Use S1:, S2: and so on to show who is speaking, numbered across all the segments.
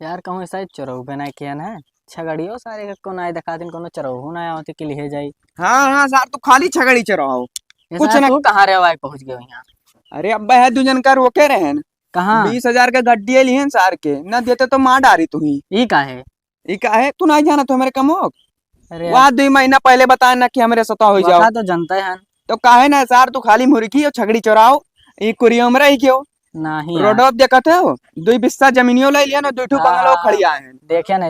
S1: यार कहूँ ऐसा चरऊ पे ना किया ना छगड़ियो सारे को ना दिखा दिन कोनो चरऊ ना होती कि लिए जाई।
S2: हाँ हाँ सर, तू खाली छगड़ी चराओ कुछ
S1: ऐसा
S2: ना।
S1: तू कहाँ रे भाई पहुंच गए यहाँ।
S2: अरे अब्बा है दुजन का रोके रहे न।
S1: कहाँ
S2: 20,000 के गड्डी लिए सार के न देते तो मार डारी तू ही।
S1: ये का है।
S2: ये का है, तू नहीं जाना तो मेरे कमो।
S1: अरे यार
S2: वहाँ 2 महीना पहले बताया ना कि हमारे सता हो जाओ।
S1: वका तो जनता है
S2: तो काहे ना सर, तू खाली मुर्गी और छगड़ी चराओ। ये कुरियम रही क्यों
S1: नहीं यार।
S2: रोडो देखत हो। 2 बिस्सा जमीनियो ले लिया ना, 2 बंगलो
S1: हाँ,
S2: खड़ी आए हैं।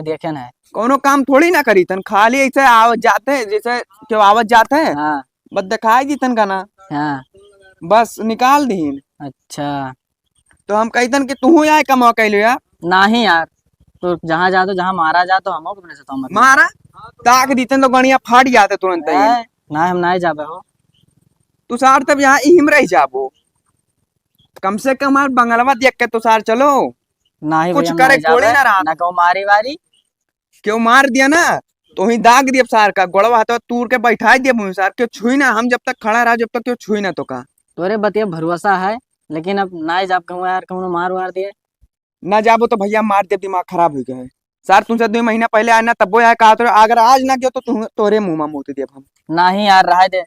S1: देखे ना
S2: कोनो काम थोड़ी ना करी तन, खाली ऐसे आवत जाते हैं जैसे क्यों आवत जाते हैं।
S1: हाँ
S2: बस दिखाई दी तन का ना,
S1: हाँ।
S2: बस निकाल दीन।
S1: अच्छा
S2: तो हम कहतन कि तू आए कमा कैलो यार।
S1: नहीं यार, तो जहाँ जा तो जहाँ मारा जा तो हम अपने से तो मतलब
S2: मारा ताक दीतन तो गणिया फाट जाते तुरंत ही।
S1: ना हम नहीं जाबे हो।
S2: तू सार तब यहाँ इहिम रह जाबो। कम से कम यार बंगलवा देख के तो सार चलो।
S1: नहीं
S2: कुछ
S1: भैया
S2: करे
S1: नहीं
S2: थोड़ी
S1: जाबे
S2: ना रहा।
S1: ना कहूँ मारी वारी।
S2: क्यों मार दिया ना तो ही दाग दिया सार का गोड़वा हाथ तूर के बैठा दिया मुँह सार क्यों छुई ना। हम जब तक खड़ा रहा जब तक क्यों छुई ना तो का
S1: तोरे बतिया भरोसा है, लेकिन अब ना जाब कहूँ यार कहूँ मार वार दिए।
S2: ना जाबो तो भैया मार दे, दिमाग खराब हो गया है। सर तुमसे 2 महीना पहले आया ना तब वो कहा तो अगर आज ना गयो तो तोरे मुंह में मोती देब हम।
S1: नहीं यार रह दे।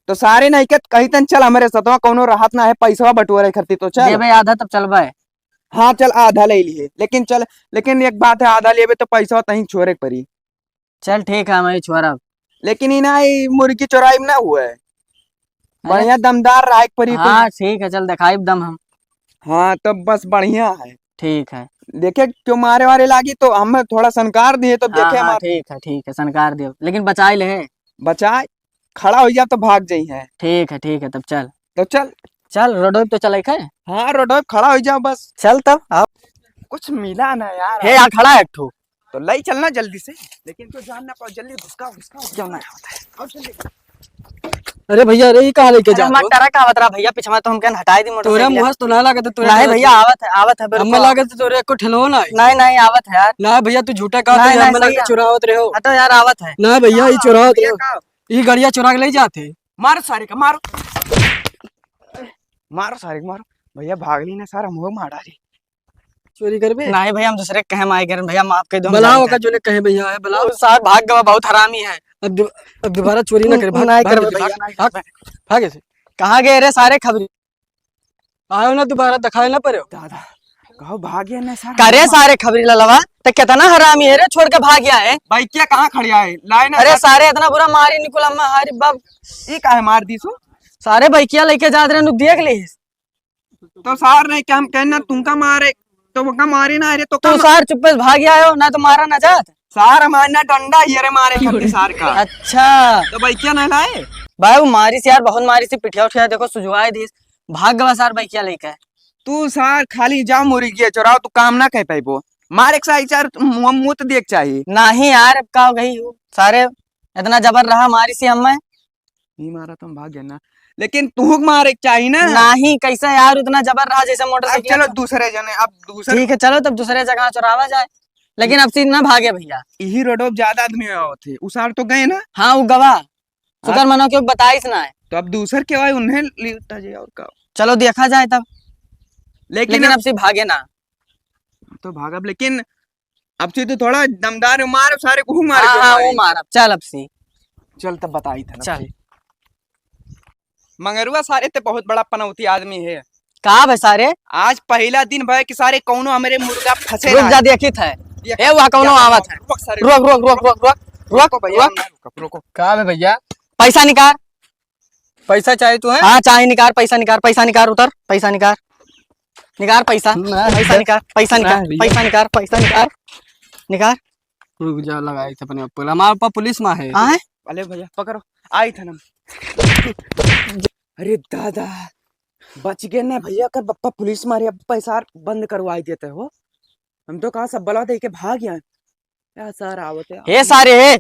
S2: तो सारे नहीं के कहीं तन चल हमारे सतवा कोनो राहत ना है, पैसा बटोरे खरती तो चल।
S1: देबे आधा तब चलबे।
S2: हाँ चल आधा ले लिए लेकिन चल, लेकिन एक बात है आधा लेबे तो पैसा तहीं छोरे के परी।
S1: चल ठीक है मैं छोरा।
S2: लेकिन ही ना ये मुर्गी चोराई में ना हुआ है,
S1: अरे
S2: बढ़िया दमदार राय परी कोई।
S1: हाँ ठीक है चल दिखाई दम हम।
S2: हाँ तो बस बढ़िया है।
S1: ठीक है।
S2: देखे क्यों मारे वारे लागी तो हम थोड़ा संकार दिए तो
S1: हाँ
S2: देखे
S1: हाँ
S2: हमारे
S1: ठीक है सनकार दियो लेकिन बचाई ले।
S2: बचाए। खड़ा हो जा तो भाग जाई है।
S1: ठीक है तब चल।
S2: तो चल।
S1: चल रोडो तो चल है।
S2: हाँ रोडो पे खड़ा हो जाओ बस।
S1: चल तब आओ।
S2: कुछ मिला ना यार।
S1: हे यार खड़ा है एक ठो।
S2: तो लई चलना जल्दी से, लेकिन तो जान ना पाओ जल्दी घुसका घुसका जाना होता है। अब जल्दी।
S3: अरे भैया अरे कहाँ लेके जा
S1: हमार टरा का आवत रहा भैया पिछवा तो हमके हटाई दी
S3: तोरे
S1: मोटरसाइकिल।
S3: मुँह से तो ना लागत तोरे
S1: नहीं भैया आवत है
S3: हमें लागत तोरे को ठेलो ना
S1: नहीं आवत है यार।
S3: ना भैया तू झूठा कहा
S1: नहीं,
S3: हमें
S1: सही
S3: लगे
S1: है।
S3: चुरावत रहे हो।
S1: हटो यार आवत है।
S3: ना भैया ये चुरावत
S2: भैया
S3: रहे
S2: का
S3: हो, ये गड़िया चुरा के ले जाते।
S2: मारो सारे का मारो। मारो सारे को मारो। भैया भागली ना सारा मुंह मारा रे।
S3: चोरी करबे
S1: नहीं भैया हम दूसरे कहे माई कर भैया माफ कर दो। हम
S3: बुलाओ
S1: जानते
S3: का जो ने कहे भैया है बुलाओ।
S1: हैं। साहब भाग गवा बहुत हरामी है।
S3: अब दोबारा चोरी ना करे भाग
S1: नहीं
S3: भाग
S1: करबे
S3: ऐसे,
S1: भैया,
S3: भाग
S1: नहीं
S3: भाग
S1: करबे।
S3: भाग ऐसे।
S1: कहाँ गए रे सारे खबरी।
S3: आयो ना दोबारा दिखाए ना पड़े।
S2: दादा कहो भाग्य ना सारा।
S1: करे सारे खबरी ललवा तो कितना हरामी है रे छोड़ के भाग गया है।
S2: भाई क्या कहाँ खड़िया है लाए ना।
S1: अरे सारे इतना बुरा मारी निकुल अम्मा हारी बाप।
S2: ये काहे मार दी सो।
S1: सारे बैकिया लेके जा रहे देख ली।
S2: तो सार नहीं क्या हम कहना तुमका मारे तो वो का मारे ना। अरे तो
S1: तू सार चुप्पे से भाग गया हो ना तो मारा ना जात।
S2: सार मारना डंडा ही अरे मारे खत्ती सार का।
S1: अच्छा
S2: तो भाई क्या नहीं लाए।
S1: भाई वो मारी से यार बहुत मारी से पिटिया उठिया देखो सुझवाए दी। भाग गवा सार बैकिया लेके।
S2: तू सार खाली जा मुर्गी चुराओ तू काम ना कह पाइबो। मार एक साई चार मुंह तो देख चाहिए।
S1: नहीं यार अब का हो गई सारे इतना जबर रहा मारी से हमें।
S2: नहीं मारा तो हम भाग गए ना, लेकिन तू मार एक चाहिए ना।
S1: नहीं कैसा यार उतना जबर रहा जैसे
S2: अब
S1: मोटरसाइकिल।
S2: चलो दूसरे जने अब दूसरे
S1: ठीक है चलो तब दूसरे जगह चुरावा जाए, लेकिन अब सीध ना भागे भैया।
S2: यही रोडो पे ज्यादा आदमी थे उस सार तो गए ना।
S1: हाँ वो गवा शुक्र मनो क्यों बताइस ना है।
S2: तो अब दूसर के भाई उन्हें लिपटा जाए और का।
S1: चलो देखा जाए तब,
S2: लेकिन
S1: अब से भागे ना।
S2: तो भागब लेकिन अब से तो थोड़ा दमदार मार सारे को मार
S1: हाँ
S2: के
S1: हाँ
S2: भाई।
S1: वो मार अब चल अब से।
S2: चल तब बताई था ना।
S1: चल
S2: मंगरुआ सारे ते बहुत बड़ा पनौती आदमी है।
S1: कहा भाई सारे
S2: आज पहला दिन भाई कि सारे कौनो हमारे मुर्गा फंसे
S1: रुक
S2: ना।
S1: जा देखित है। ए वहाँ कौनो आवत है।
S2: रुक सारे
S1: रुक रुक रुक रुक रुक
S2: रुको भैया
S1: रुक।
S2: रुको।
S3: कहा है भैया
S1: पैसा निकाल।
S3: पैसा चाहिए तू है।
S1: हाँ चाहे निकाल पैसा निकाल उतर पैसा निकाल पैसा निकाल पैसा निकाल।
S3: रुक जा लगाई थे अपने आप हमारे पास पुलिस में है।
S1: हाँ
S2: अरे भैया पकड़ो आई था ना। अरे दादा बच गए ना भैया कर बप्पा पुलिस मारे अब पैसा बंद करवाई देते हो। हम तो कहा सब बला दे के भाग गया क्या सर आवत है।
S1: ये सारे है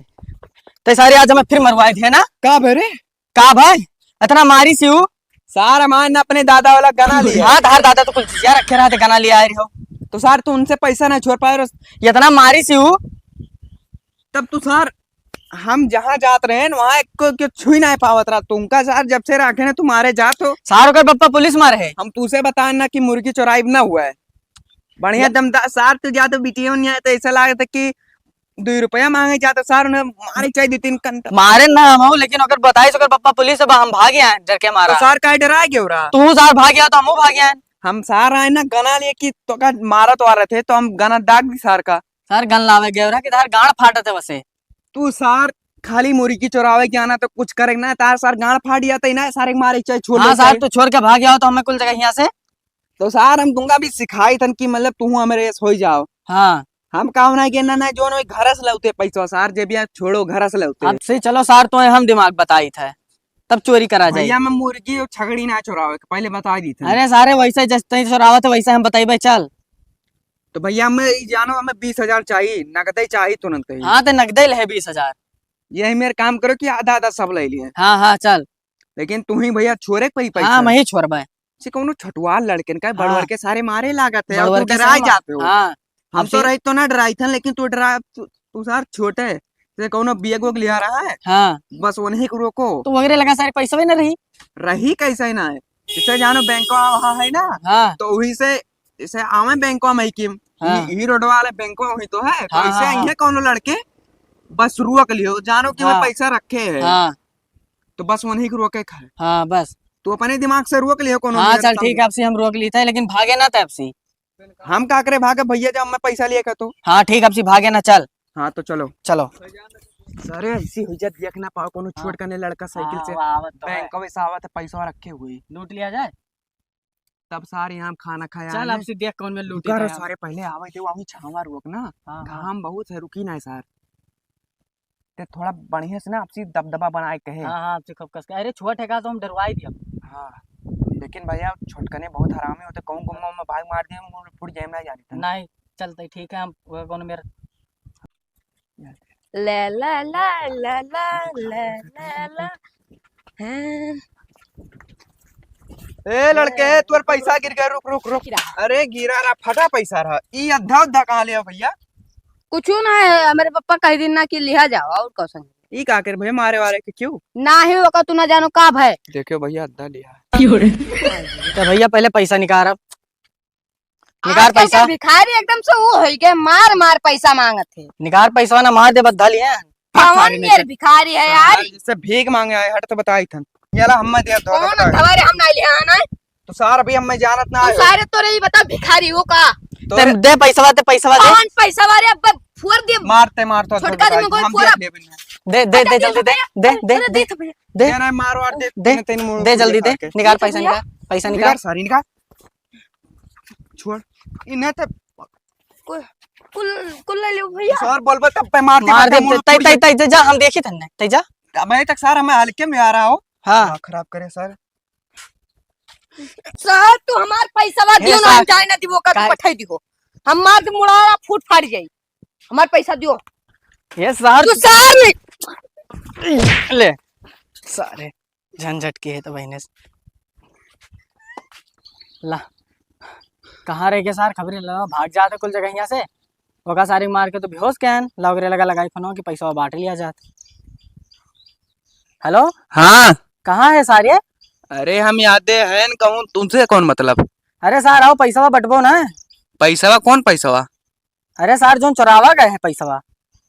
S1: ते सारे आज हमें फिर मरवाए थे ना।
S2: का भरे
S1: का भाई इतना मारी सी हूँ।
S2: सारा मान अपने दादा वाला गना लिया।
S1: हाँ धार दादा तो कुछ जिया रखे रहा थे गना लिया आ रही हो।
S2: तो सर तू उनसे पैसा ना छोड़ पाए
S1: इतना मारी सी हूँ।
S2: तब तू सर हम जहाँ जात रहे वहाँ एक छुई नहीं पावत रहा तुमका सर जब से रखे ना तुम्हारे जात हो।
S1: सारो कर पप्पा पुलिस मारे है।
S2: हम तुझसे बताए ना कि मुर्गी चोराई ना हुआ है। बढ़िया दमदार सार तू जाते बिटिया नहीं आए तो ऐसा लागत कि 2 रुपया मांगे जाते सार उन्हें मारे चाहिए 2-3 घंटा।
S1: मारे ना हम हो, लेकिन अगर बताई सकर पप्पा पुलिस से हम भाग गए डर के
S2: तो
S1: मारा।
S2: सार का डरा क्यों रहा?
S1: तू सार भाग गया तो हम भाग गए।
S2: हम सार आए ना गना लिए कि तो का मारा तो आ रहे थे तो हम गना दाग दी सार का।
S1: सर गन लावे गए रहा कि तार गाड़ फाटा थे वैसे।
S2: तू सार खाली मुर्गी चुरावे के आना तो कुछ करे ना तार सार गाड़ फाड़ जाता ही ना सारे मारे चाहे छोड़
S1: हाँ
S2: ले
S1: सर, तू छोड़ के भाग गया हो तो हमें कुल जगह यहाँ से।
S2: तो सार हम दूंगा भी सिखाई थन कि मतलब तू हमारे हो जाओ।
S1: हाँ
S2: हम काम ना के ना जो ना घर से लौते पैसा सार जे भी छोड़ो घर से लौते।
S1: अब से चलो सार, तो हम दिमाग बताई था तब चोरी करा जाए।
S2: भैया मैं मुर्गी और छगड़ी ना चुरावे पहले बता दी थी।
S1: अरे सारे वैसे जैसे चोरावत वैसे हम बताई भाई चल।
S2: तो भैया मैं जानो हमें 20,000 चाहिए नगद ही चाहिए तुरंत ही।
S1: हाँ तो नगदे ले 20,000।
S2: यही मेरे काम करो कि आधा आधा सब ले लिए।
S1: हाँ हाँ चल।
S2: लेकिन तू ही भैया छोरे पे ही पैसा।
S1: हाँ मैं ही छोड़ भाई।
S2: कौन छठुआ लड़कन का बढ़
S1: हाँ।
S2: बढ़ के सारे मारे लागत है और
S1: बढ़
S2: तू
S1: के
S2: डराई
S1: सब-
S2: जाते हो।
S1: हाँ
S2: हम तो रही तो ना डराई थन लेकिन तू डरा तू सार छोटे से कौन बिया को लिया रहा है
S1: हाँ
S2: बस उन्हीं को रोको।
S1: तो वगैरह लगा सारे पैसा भी ना रही।
S2: रही कैसे ना है जैसे जानो बैंक वहाँ है ना
S1: हाँ
S2: तो वही से जैसे आवे बैंक में की
S1: हाँ।
S2: ही रोड वाले बैंक वही तो है तो
S1: हाँ,
S2: ऐसे
S1: हाँ,
S2: ये कौन लड़के बस रुक लियो जानो कि वो
S1: हाँ।
S2: पैसा रखे है
S1: हाँ
S2: तो बस उन्हीं को रोके खाए।
S1: हाँ बस।
S2: तू अपने दिमाग से रोक लियो कौन।
S1: हाँ चल ठीक है, आपसे हम रोक ली था लेकिन भागे ना था आपसे।
S2: हम का करे भागे भैया जब मैं पैसा लिए तो।
S1: हाँ ठीक, आपसे भागे ना चल।
S2: हाँ तो चलो
S1: चलो।
S2: सर ऐसी हुई जब देख ना पाओ कोनो छोट करने लड़का साइकिल से बैंक में आवत है पैसा रखे हुए
S1: लूट लिया जाए
S2: तब सारे यहाँ खाना खाया
S1: चल।
S2: आने।
S1: आपसे देख कौन में लूटी
S2: करो
S1: था।
S2: सारे पहले आवे थे वही छावा रोक ना
S1: हाँ, हाँ।
S2: घाम बहुत है रुकी ना सर ते थोड़ा बढ़िया से ना आपसी दबदबा बनाए कहे।
S1: हाँ हाँ आपसे कब कस के अरे छोट है का तो हम डरवाई दिया।
S2: हाँ लेकिन भैया छोटकने बहुत हरामी होते कहूँ गुम्मा में भाग मार दिए मुंह फुट जाए ना जानी था।
S1: नहीं चलते ठीक है, हम वो कौन मेरा
S4: ला ला ला ला ला ला ला ला हाँ।
S2: ए लड़के तोर पैसा गिर गया रुक रुक रुक। अरे गिरा रहा फटा पैसा रहा ई अद्धा उद्धा कहाँ लिया भैया?
S4: कुछ ना है मेरे पापा कह दिन ना कि लिहा जाओ और कौन
S2: ई का कर भैया मारे वाले के क्यों
S4: ना ही होगा तू ना जानो का है।
S2: देखो भैया अद्धा लिया।
S1: तो भैया पहले पैसा निकाल, अब निकाल
S4: आजकल के
S1: पैसा।
S4: भिखारी एकदम से वो है के मार मार पैसा मांगत है।
S1: निकाल पैसा ना मार दे बद्दा लिए।
S4: कौन मेरे भिखारी है यार?
S2: जिससे भीख मांगे आए हट तो बताई थन याला हम दे दो
S4: कौन खबर हम नहीं लिया ना
S2: तो सार अभी हम जानत ना
S4: तू
S2: आयो
S4: सारे तो रही बता भिखारी हो का
S2: तो
S1: दे पैसा दे, पैसा दे।
S4: कौन पैसा वाले अब फुर दे
S2: मारते मारते
S4: छोटका दे कोई
S2: हम
S4: पूरा
S2: देख ले
S1: दे दे दे जल्दी दे दे दे
S4: अरे
S1: दे
S4: तो भैया
S1: दे
S2: ना मार वार दे
S1: दे
S2: तीन मुंह
S1: दे जल्दी दे।
S2: खा के।
S1: निकाल पैसा, निकाल पैसा
S2: निकाल
S1: निकाल।
S2: सारी निकाल छोड़ इन्हें तो
S4: कुल कुल ले लो भैया।
S2: सर बोलबो तब पे मार
S1: मार दे
S2: मुंह
S1: तई
S2: फूट
S1: तई तई जा, हम देखी थन तई जा।
S2: जाए। मैं तक सार हमें हल्के में आ रहा हो
S1: हाँ
S2: खराब करे सर।
S4: सर तू हमार पैसा वा
S1: हे
S4: दियो ना
S1: सर।
S4: हम जाए ना दिवो का
S1: काय-
S4: तो पठाई दियो हम मार के मुड़ारा फूट फाड़ जाई हमार पैसा दियो
S1: ये सार
S4: तू सर में
S1: ले सारे झंझट की है तो बहने ला कहाँ रह गए सार खबरें ला भाग जाते कुल जगह यहाँ से ओका सारी मार के तो बेहोश क्या है लौगरे लगा लगाई फनो कि पैसा बांट लिया जात। हेलो
S2: हाँ
S1: कहाँ है सार ये?
S2: अरे हम यादे हैं कहूँ तुमसे कौन मतलब
S1: अरे सार आओ पैसा बटबो ना।
S2: पैसा कौन पैसा
S1: अरे सार जो चुरावा गए हैं पैसा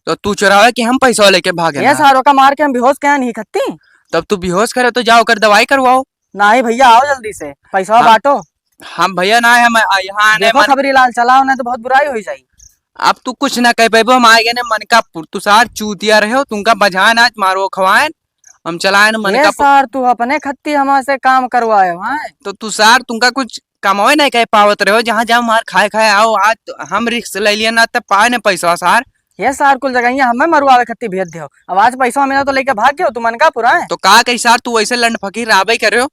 S2: तो तू चुरावे कि हम पैसा लेके भागे
S1: ये सारों का मार के हम बेहोश क्या नहीं खत्ती।
S2: तब तू बेहोश करे तो जाओ कर दवाई करवाओ।
S1: ना ही भैया आओ जल्दी से पैसा
S2: हाँ।
S1: बांटो।
S2: हम भैया ना है हम यहाँ आने
S1: देखो खबरी लाल चलाओ ना तो बहुत बुराई हो जाएगी।
S2: अब तू कुछ ना कह पेबो हम आए ने मन का तू सार चूतिया रहे हो तुमका बजान आज मारो खवाएं हम चलाए मन
S1: ये
S2: का
S1: सार तू अपने खत्ती हमारे काम करवाए हैं।
S2: तो तू सार तुमका कुछ कमावे नहीं कह पावत रहे हो जहाँ जहाँ मार खाए खाए आओ आज हम रिक्स ले लिया ना तब पाए ने पैसा सार।
S1: ये सार कुल जगह हमें मरुआवे खत्ती भेज दो। अब आज पैसा मिला तो लेके भाग गयो, तू मन का पूरा है।
S2: तो का कही सार तू वैसे लंड फकीर आबे करे हो।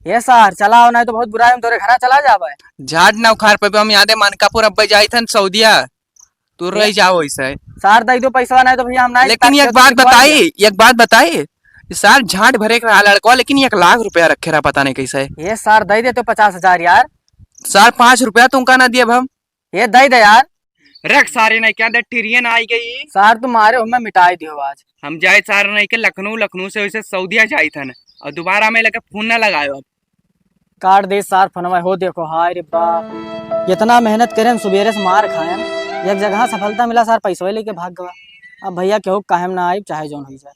S1: ये सार चलाओ नहीं तो बहुत बुरा है, हम तोरे घर चला जावे।
S2: झाड़ ना उखाड़ पे हम यादे मनकापुर अब जाई थन सऊदिया तू रह जाओ ऐसे
S1: सार दई दो पैसा नहीं तो भैया हम नहीं।
S2: लेकिन एक बात बताई सार झाड़ भरे के रहा लड़का लेकिन 1 लाख रुपया रखे रहा पता नहीं कैसे।
S1: ये सार दई दे तो 50,000 यार।
S2: सार 5 रुपया तुमका ना दिए हम
S1: ये दई दे यार।
S2: रख सारे नहीं क्या टिरियन आई गई
S1: सार तुम्हारे हमें मिटाई दियो आज।
S2: हम जाए सारे नहीं के लखनऊ से वैसे सऊदिया जाई थन और दोबारा में लगे फोन ना लगायो अब
S1: काट दे सार फनवा हो देखो हाय रे बाप। इतना मेहनत करें सुबेरे से मार खाएं, एक जगह सफलता मिला सर पैसा लेके भाग गवा। अब भैया केहू काहे ना आई चाहे जौन हो जाए।